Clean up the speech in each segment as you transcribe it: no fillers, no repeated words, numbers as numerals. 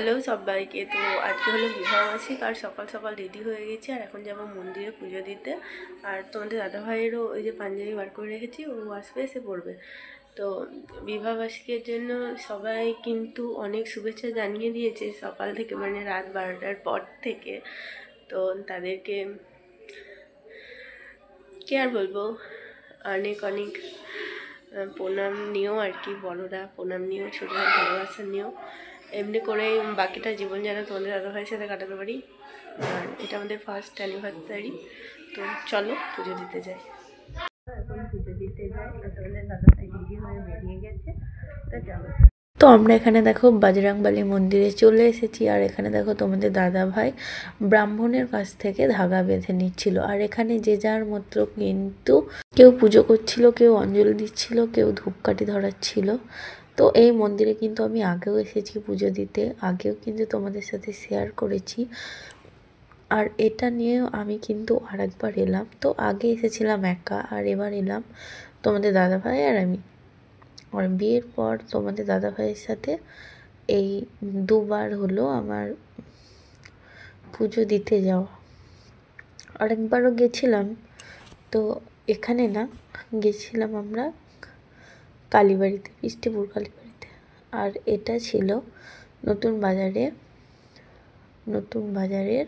Hello সবাইকে। তো আজকে হলো বিবাহবার্ষিক আর সকাল সকাল রেডি হয়ে গেছি আর এখন যাবো মন্দিরে পুজো দিতে। আর তোমাদের দাদাভাইয়েরও ওই যে পাঞ্জাবি বার করে রেখেছি, ও আসবে এসে পড়বে। তো বিবাহবার্ষিকের জন্য সবাই কিন্তু অনেক শুভেচ্ছা জানিয়ে দিয়েছে সকাল থেকে, মানে রাত 12টার পর থেকে। তো তাদেরকে কি আর বলবো, অনেক অনেক প্রণাম নিও আর কি। বড়রা প্রণাম নিও, ছোটরা ভালোবাসা নিও। এমনি করে বাকিটা জীবন যেন তোমাদের দাদাভাইয়ের সাথে কাটাতে পারি। আর এটা আমাদের ফার্স্ট অ্যানিভার্সারি। তো চলো পুজো দিতে যাই। এখন পুজো দিতে যাই আর তোমাদের দাদাভাই রেডি হয়ে বেরিয়ে গেছে। তো চলো। তো আমরা এখানে দেখো বজরংবলী মন্দিরে চলে এসেছি। আর এখানে দেখো তোমাদের দাদাভাই ব্রাহ্মণের কাছ থেকে ধাগা বেঁধে নিচ্ছিল। আর এখানে যে যার মতো কিন্তু কেউ পুজো করছিল, কেউ অঞ্জলি দিচ্ছিল, কেউ ধূপকাঠি ধরাচ্ছিল। তো এই মন্দিরে কিন্তু আমি আগেও এসেছি পুজো দিতে, আগেও কিন্তু তোমাদের সাথে শেয়ার করেছি। আর এটা নিয়েও আমি কিন্তু আরেকবার এলাম। তো আগে এসেছিলাম একা, আর এবার এলাম তোমাদের দাদাভাই আর আমি। আর বিয়ের পর তোমাদের দাদাভাইয়ের সাথে এই দুবার হলো আমার পুজো দিতে যাওয়া। আরেকবারও গেছিলাম, তো এখানে না, গেছিলাম আমরা কালীবাড়িতে, বৃষ্টিপুর কালীবাড়িতে। আর এটা ছিল নতুন বাজারের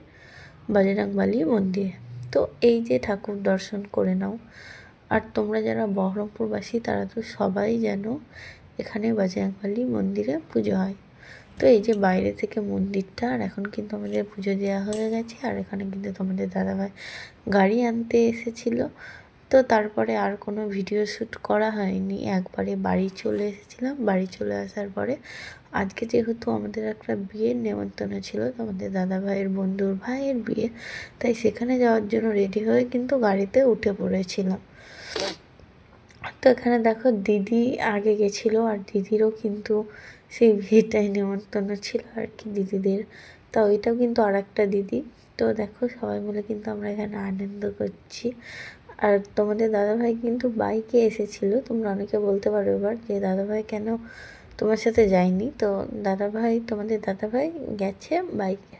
বজরংবলী মন্দিরে। তো এই যে ঠাকুর দর্শন করে নাও। আর তোমরা যারা বহরমপুরবাসী তারা তো সবাই জানো এখানে বজরংবলী মন্দিরে পুজো হয়। তো এই যে বাইরে থেকে মন্দিরটা, আর এখন কিন্তু আমাদের পুজো দেওয়া হয়ে গেছে। আর এখানে কিন্তু তোমাদের দাদাভাই গাড়ি আনতে এসেছিল। তো তারপরে আর কোনো ভিডিও শ্যুট করা হয়নি, একবারে বাড়ি চলে এসেছিলাম। বাড়ি চলে আসার পরে আজকে যেহেতু আমাদের একটা বিয়ের নেমন্তন্ন ছিল, আমাদের দাদাভাইয়ের বন্ধুর ভাইয়ের বিয়ে, তাই সেখানে যাওয়ার জন্য রেডি হয়ে কিন্তু গাড়িতে উঠে পড়েছিলাম। তো এখানে দেখো দিদি আগে গেছিলো, আর দিদিরও কিন্তু সেই বিয়েটাই নেমন্তন্ন ছিল আর কি দিদিদের। তা ওইটাও কিন্তু আর একটা দিদি। তো দেখো সবাই মিলে কিন্তু আমরা এখানে আনন্দ করছি। আর তোমাদের দাদাভাই কিন্তু বাইকে এসেছিল। তোমরা অনেকে বলতে পারো এবার যে দাদাভাই কেন তোমার সাথে যায়নি। তো তোমাদের দাদাভাই গেছে বাইকে।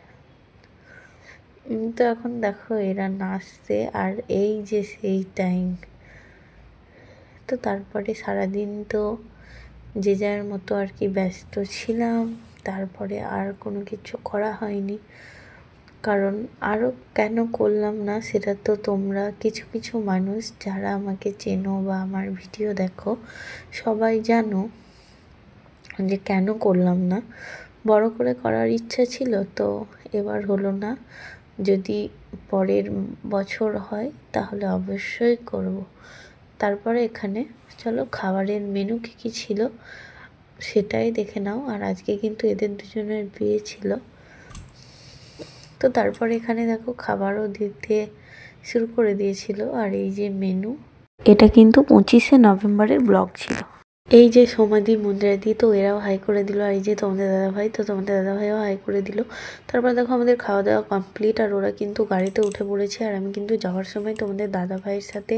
তো এখন দেখো এরা নাচছে, আর এই যে সেই টাইম। তো তারপরে সারাদিন তো যে যার মতো আর কি ব্যস্ত ছিলাম। তারপরে আর কোনো কিছু করা হয়নি, কারণ আরও কেন করলাম না সেটা তো তোমরা কিছু কিছু মানুষ যারা আমাকে চেনো বা আমার ভিডিও দেখো সবাই জানো যে কেন করলাম না। বড় করে করার ইচ্ছা ছিল, তো এবার হলো না। যদি পরের বছর হয় তাহলে অবশ্যই করব। তারপরে এখানে চলো খাবারের মেনু কী কী ছিল সেটাই দেখে নাও। আর আজকে কিন্তু এদের দুজনের বিয়ে ছিল। তো তারপরে এখানে দেখো খাবারও দিতে শুরু করে দিয়েছিল। আর এই যে মেনু, এটা কিন্তু 25শে নভেম্বরের ব্লগ ছিল। এই যে সমাধি মুদ্রা দিয়ে তো এরাও হাই করে দিল। আর এই যে তোমাদের দাদাভাই, তো তোমাদের দাদাভাইও হাই করে দিল। তারপর দেখো আমাদের খাওয়া দাওয়া কমপ্লিট, আর ওরা কিন্তু গাড়িতে উঠে পড়েছে। আর আমি কিন্তু যাওয়ার সময় তোমাদের দাদাভাইয়ের সাথে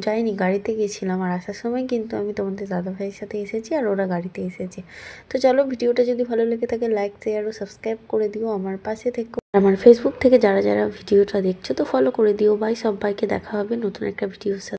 যাইনি, গাড়িতে গেছিলাম। আর আসার সময় কিন্তু আমি তোমাদের দাদাভাইয়ের সাথে এসেছি, আর ওরা গাড়িতে এসেছে। তো চলো, ভিডিওটা যদি ভালো লেগে থাকে লাইক শেয়ার ও সাবস্ক্রাইব করে দিও, আমার পাশে থেকো। আমার ফেসবুক থেকে যারা যারা ভিডিওটা দেখছো তো ফলো করে দিও। বাই, সবাইকে দেখা হবে নতুন একটা ভিডিওর সাথে।